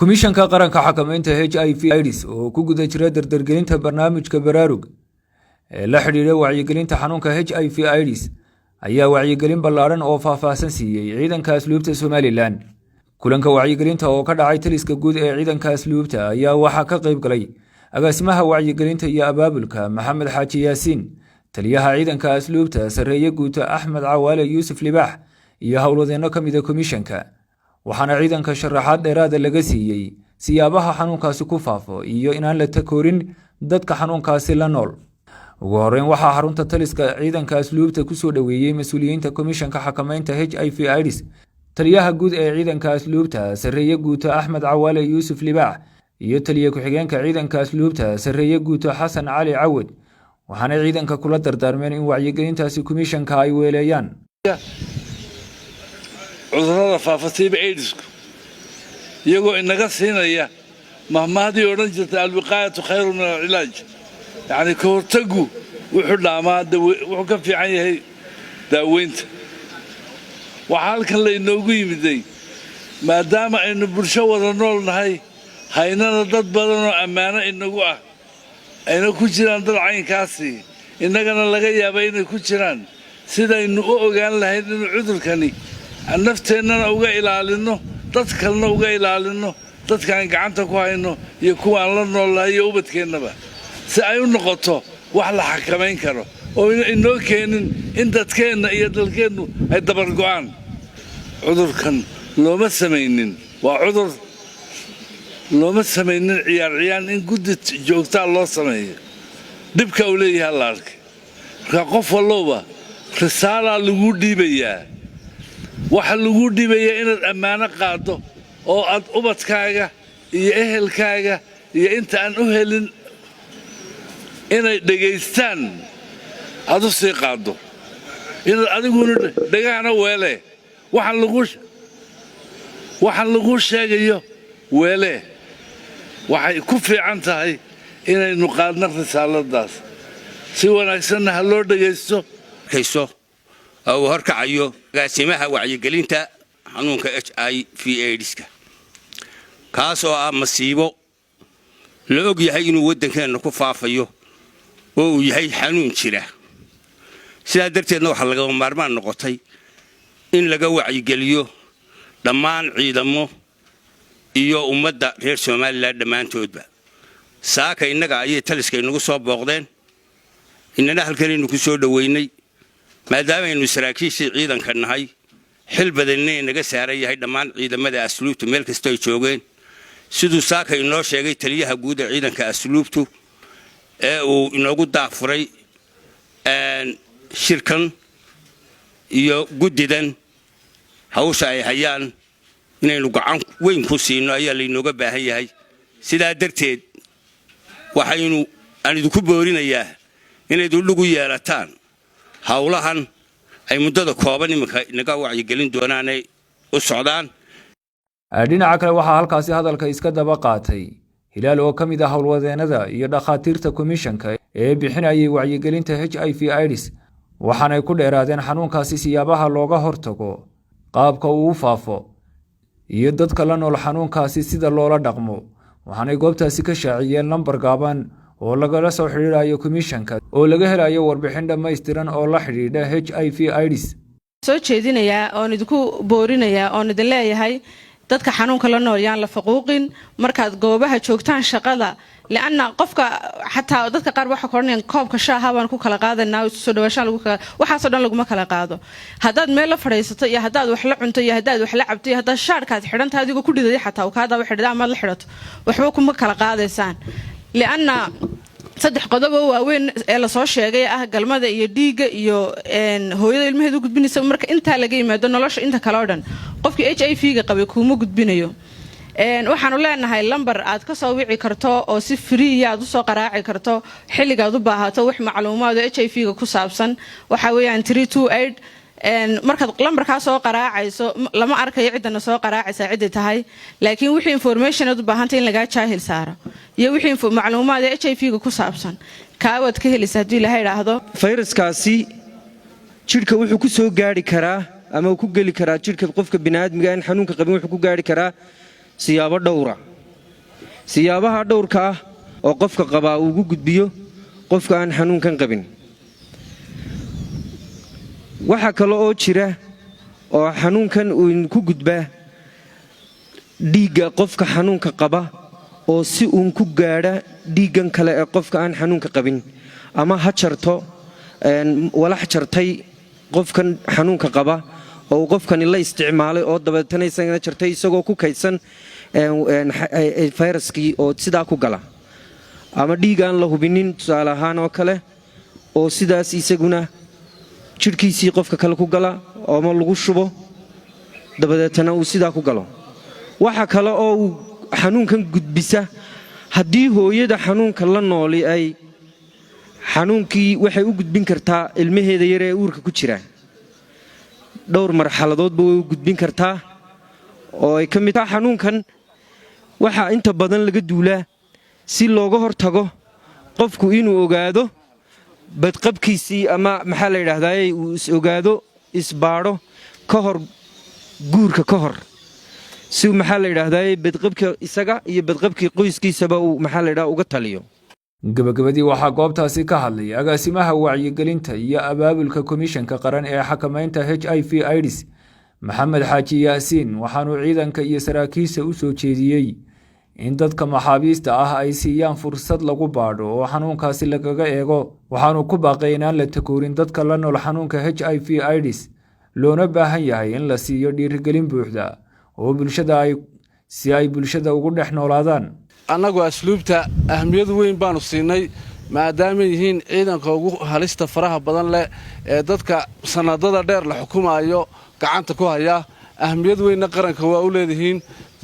كوميشنka qaranka xakamaynta HIV/AIDS oo ku guda jira dardargelinta barnaamijka baraarug ee la xiriira wacyigelinta xanuunka HIV/AIDS ayaa wacyigelin ballaaran oo faahfaahsan siiyay ciidanka asluubta Somaliland. Kulanka wacyigelinta oo ka dhacay taliska guud ee ciidanka asluubta ayaa waxa ka qayb galay agaasimaha wacyigelinta iyo abaabulka Maxamed Xaaji Yaasiin, taliyaha ciidanka asluubta Sareeye Guuta Axmed Cawaale Yuusuf Libaax iyo howlwadeeno ka mid ah komishanka. waxaana ciidanka sharaxaad dheeraad laga siiyay siyaabaha xanuunkaasi ku faafo iyo inaan la takoorin dadka xanuunkaasi la nool. ugu horeyn waxaa xarunta taliska ciidanka asluubta ku soo dhaweeyay mas'uuliyiinta komishanka xakamaynta HIV/AIDS, taliyaha guud ee ciidanka asluubta Sareeye Guuta Axmed Cawaale Yuusuf Libaax iyo taliye ku-xigeenka ciidanka asluubta Sareeye Guuta Xasan Cali Cawad. waxaana ciidanka kula dardaarmeen in wacyigelintaasi komishanka ay weeleeyaan cudurrada faafatayba AIDS-ku iyagoo inaga siinaya mahmaadii odhan jirtay alwiqaayatu khayru min alcilaaj, yacni ka hortagu wuxuu dhaamaa wuxuu ka fiican yahay daaweynta. waxaa halkan laynoogu yimiday maadaama aynu bulsho wada nool nahay, haynana dad badan oo ammaano inagu ah, ayna ku jiraan dad caynkaasi innagana laga yaaba inay ku jiraan, sidaynu u ogaan lahayd inuu cudurkani nafteennana uga ilaalino, dad kalena uga ilaalino, dadkaan gacanta ku hayno iyo kuwaan la noolnahay iyo ubadkeennaba, si ay u noqoto wax la xakamayn karo oo inoo keenin in dadkeenna iyo dalkeennu ay dabargo'aan. cudurkan looma samaynin, waa cudur looma samaynin ciyaar in guddi joogtaa loo sameeyo. dhibka uu leeyahay la arkay, marka qof walloba risaalaa lagu dhiibayaa, waxa lagu dhibayaa inaad ammaano qaado oo aad ubadkaaga iyo ehelkaaga iyo inta aan u helin inay dhegaystaan aad u sii qaado, inaad adiguna dhegahana weele waxaan lagu sheegayo weele. waxay ku fiican tahay inaynu qaadno risaaladaas si wanaagsanna ha loo dhegaysto. أو هركعيو قاسمها وعيقلينتا حنونك HIV/AIDS كاسو مصيبو لوغ يحي إنو ودن كان نكو فافيو oo yahay xanuun jira. sidaa darteedna waxa laga maarmaan noqotay in laga wacyigeliyo dhammaan ciidamo iyo ummadda reer Soomaaliland dhamaantoodba. saaka inaga ayay taliska inagu soo booqdeen, inana halkan inuu ku soo dhaweynay maadaama aynu saraakiishii ciidanka nahay, xil badanna inaga saaran yahay dhammaan ciidamada asluubtu meel kasta ay joogeen. sidoo saaka inoo sheegay taliyaha guud ee ciidanka asluubtu ee uu inoogu daafuray shirkan iyo guddidan hawsha ay hayaan inaynu gacan weyn ku siino ayaa la inooga baahan yahay. sidaa darteed waxaynu aan idinku boorinayaa inaad u lugu yeelataan hawlahan ay muddada kooban inaga wacyigelin doonaan ay u socdaan. dhinaca kale waxaa halkaasi hadalka iska daba qaatay Hilaal oo ka mid ah howlwadeenada iyo dhakhaatiirta komishanka ee bixinayay wacyigelinta HIV/AIDS, waxaanay ku dheeraadeen xanuunkaasi siyaabaha looga hortago, qaabka uu faafo iyo dadka la nool xanuunkaasi sida loola dhaqmo. waxaanay goobtaasi ka shaaciyeen lambar gaaban oo lagala soo xiriirayo komishanka oo laga helayo warbixin dhammaystiran oo la xiriira HIV/AIDS. soo jeedinayaa oo idinku boorinayaa oo idin leeyahay dadka xanuunka la nool yaan la faquuqin markaad goobaha joogtaan shaqada, laana qofka xataa dadka qaar waxa koorneen koobka shaaha baan ku kala qaadanaa oo soo dhawaashan lagu kala waxa soo dhan lagu ma kala qaado. haddaad meel la fadhiisato iyo haddaad wax la cunto iyo haddaad wax la cabto iyo haddaad shaarkaad xidhantaa adigu ku dhiday xataa uu ka daba xidhada ama la xidhato waxba kuma kala qaadaysaan, laana saddex qodob oo waaweyn ee la soo sheegay ah galmada iyo dhiigga iyo hooyada ilmaheedu gudbinaysa. marka inta laga yimaado nolosha inta kale oo dhan qofkii HIV-ga qabay kuma gudbinayo. waxaanu leenahay lambar aad ka soo wici karto oo si free aad u soo qaraaci karto xilligaad u baahato wax macluumaad oo HIV-ga ku saabsan. waxa weeyaan 328. markaad lambarka soo qaraacayso lama arkayo cidana soo qaraacaysa cid tahay, laakiin wixii information aad u baahantay in laga jaahil saaro iyo wixii macluumaad ee HIV-ga ku saabsan kaawad ka helaysa hadii la yiraahdo. fayraskaasi jirka wuxuu ku soo gaari karaa ama ku gali karaa jirka qofka bini'aadmiga in xanuunka qabin wuxuu ku gaari karaa siyaabo dhowr ah. siyaabaha dhowrka ah oo qofka qaba uu ugu gudbiyo qofka aan xanuunkan qabin. waxa kale oo jira oo xanuunkan uu ku gudbaa dhiigga qofka xanuunka qaba oo si uu ku gaadha dhiiggan kale ee qofka aan xanuunka qabin ama ha jarto walax jartay qofkan xanuunka qaba oo qofkani la isticmaalay oo dabeetana isagana jartay isagoo ku kaydsan fayraskii oo sidaa ku gala ama dhiig aan la hubinin tusaale ahaan oo kale oo sidaas isaguna jirkiisii qofka kale ku gala oo lagu shubo dabadeetana uu sidaa ku galo. waxa kale oo uu xanuunkan gudbisa haddii hooyada xanuunka la nooli ay xanuunkii waxay u gudbin kartaa ilmaheeda yar ee uurka ku jira dhowr marxaladoodba way u gudbin kartaa oo ay ka mid tahay xanuunkan waxaa inta badan laga duulaa si looga hortago qofku inuu ogaado badqabkiisii ama maxaa la yidhaahdaa uu is ogaado isbaadho ka hor guurka ka hor si maxaa la yidhaahdaa badqabka isaga iyo badqabkii qoyskiisaba uu maxaa la yidhaahdaa uga taliyo. gabagabadii waxaa goobtaasi ka hadlay agaasimaha wacyigelinta iyo abaabulka komishanka qaran ee xakamaynta HIV/AIDS maxamed xaaji yaasiin waxaanuu ciidanka iyo saraakiisha u soo jeediyey in dadka maxaabiista ah ay siiyaan fursad lagu baadho oo xanuunkaasi lagaga eego waxaanu ku baaqay inaan la takoorin dadka la nool xanuunka HIV/AIDS loona baahan yahay in la siiyo dhiirigelin buuxda oo bulshada si ay bulshada ugu dhex noolaadaan. annagu asluubta ahmiyad weyn baanu siinay maadaama yihiin ciidanka ugu halista faraha badan leh ee dadka sanadada dheer la xukumayo gacanta ku haya ahmiyad weynna qaranka waa u leedihiin.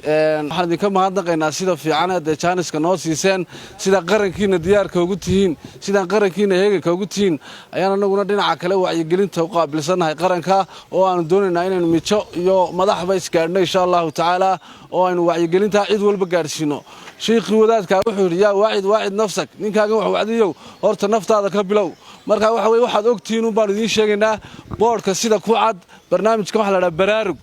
waxaan idinka mahadnaqaynaa sida fiican ee jaaniska noo siiseen sida qarankiina diyaarka ugu tihiin sidaan qarankiina heeganka ugu tihiin ayaan annaguna dhinaca kale wacyigelinta u qaabilsannahay qaranka oo aanu doonaynaa inaynu mijo iyo madaxba isgaadhno insha allahu tacaala oo aynu wacyigelintaa cid walba gaadhsiino. sheikhii wadaadkaa wuxuu yidhi yaa waacid nafsak ninkaagan wax wacdiyow horta naftaada ka bilow. marka waxa weye waxaad ogtihiin un baanu idiin sheegaynaa boodhka sida ku cad barnaamijka waxa la dhaha baraarug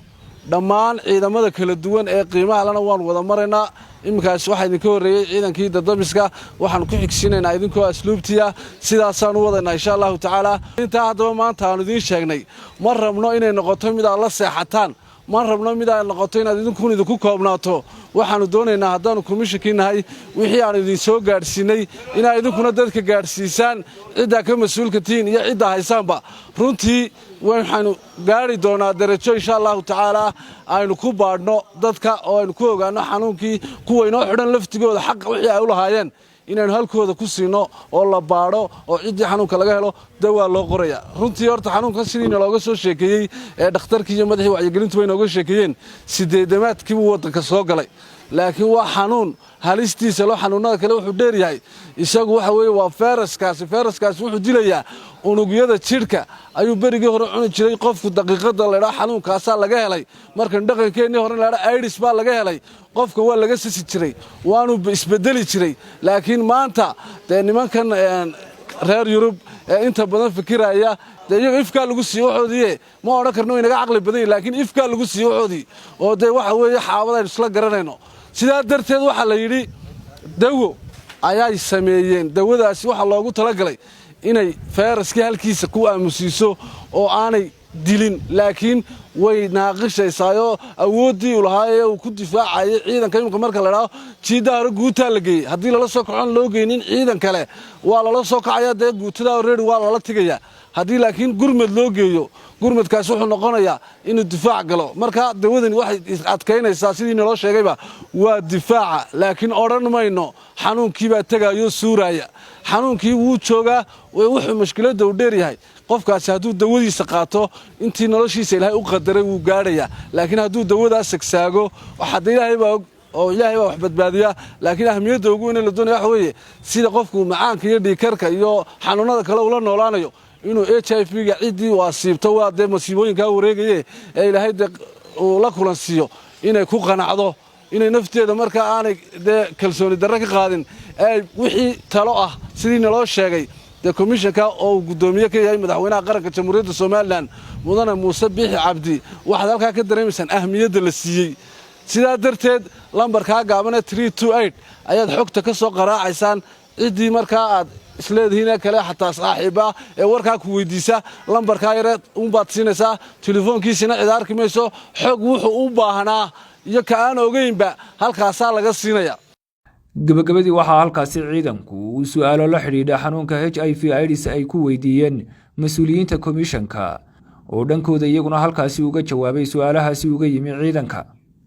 dhammaan ciidamada kala duwan ee qiimaha lana waanu wada maraynaa. iminkaas waxaa idinka horreeyey ciidankii dadamiska waxaanu ku xigsiinaynaa idinkoo asluubtiya sidaasaan u wadaynaa insha allahu tacaala. intaa haddaba maanta aanu idiin sheegnay ma rabno inay noqoto mid aad la seexataan ma rabno mid ay noqoto inaad idinku koobnaato. waxaanu doonaynaa haddaannu komishankii nahay wixii aanu idin soo gaadhsiinay inaad idinkuna dadka gaadhsiisaan ciddaa ka mas-uulka tihiin iyo ciddaa haysaanba. runtii waxaynu gaari doonaa darajo insha allahu tacaala aynu ku baadhno dadka oo aynu ku ogaanno xanuunkii kuwa inoo xidhan laftigooda xaqa wixii ay u lahaayeen inaynu halkooda ku siino oo la baadho oo ciddii xanuunka laga helo dawaa loo qoraya. runtii horta xanuunkan sidiina looga soo sheekeeyey ee dhakhtarkii iyo madaxii wacyigelintu way nooga sheekeeyeen sideedamaadkii buu waddanka soo galay laakiin waa xanuun halistiisa loo xanuunada kale wuxuu dheer yahay isagu waxa weeye waa fayraskaasi wuxuu dilayaa unugyada jidhka ayuu berigii hore cuni jiray qofku daqiiqada laydhaa xanuunkaasaa laga helay markan dhaqankeennii hore laydhaa aids baa laga helay qofka waa laga sisi jiray waanu isbedeli jiray. laakiin maanta dee nimankan reer yurub ee inta badan fikiraya dee iyaga ifkaa lagu siiye waxoodii ma odhan karno inaga caqli badan yahin laakiin ifkaa lagu siiye waxoodii oo dee waxa weeye xaabadaynu isla garanayno. sidaa darteed waxaa la yidhi dawo ayay sameeyeen dawadaasi waxaa loogu talagalay inay fayraskii halkiisa ku aamusiiso oo aanay dilin laakiin way naaqishaysaayoo awooddii uu lahaayee uu ku difaacayay ciidanka imika marka la idhaaho jiiddaa hore guutaa la geeyey haddii lala soo kacoon loo geynin ciidan kale waa lala soo kacayaa dee guutadaa reeri waa lala tegayaa. haddii laakiin gurmad loo geeyo gurmadkaas wuxuu noqonayaa inuu difaac galo. marka dawadani waxay adkaynaysaa sidii naloo sheegayba waa difaaca laakiin odhan mayno xanuunkiibaa tegayoo suuraaya. xanuunkii wuu joogaa wuxuu mashkiladda u dheer yahay qofkaasi hadduu dawadiisa qaato intii noloshiisa ilaahay u qadaray wuu gaadhayaa laakiin hadduu dawadaas sagsaago hadda ilaahay baa og oo ilaahay baa wax badbaadiya. laakiin ahmiyadda ugu weyn ee la doonaya waxa weeye sida qofku macaanka iyo dhiigkarka iyo xanuunada kale ula noolaanayo inuu HIV-ga ciddii u asiibto waa dee masiibooyinkaa wareegaye ee ilaahay dee uu la kulansiiyo inay ku qanacdo inay nafteeda markaa aanay dee kalsooni darre ka qaadin ee wixii talo ah sidii naloo sheegay dee komishanka oo uu guddoomiye ka yahay madaxweynaha qaranka jamhuuriyadda somalilan mudane muuse biixi cabdi waxaad halkaa ka dareemaysaan ahmiyadda la siiyey sidaa darteed lambarkaa gaabane 328 ayaad xogta ka soo qaraacaysaan ciddii markaa aad isleedihiin kale xataa saaxiiba ee warkaa ku weydiisa lambarkaa yare baad siinaysaa telefoonkiisina cid arki mayso xog wuxuu u baahnaa iyo ka aan ogeynba halkaasaa laga siinaya gabagabadii waxaa halkaasi ciidanku uu su'aalo la xidhiidha xanuunka HIV/AIDS ay ku weydiiyeen mas-uuliyiinta komishanka oo dhankooda iyaguna halkaasi uga jawaabay su'aalahaasi uga yimi ciidanka.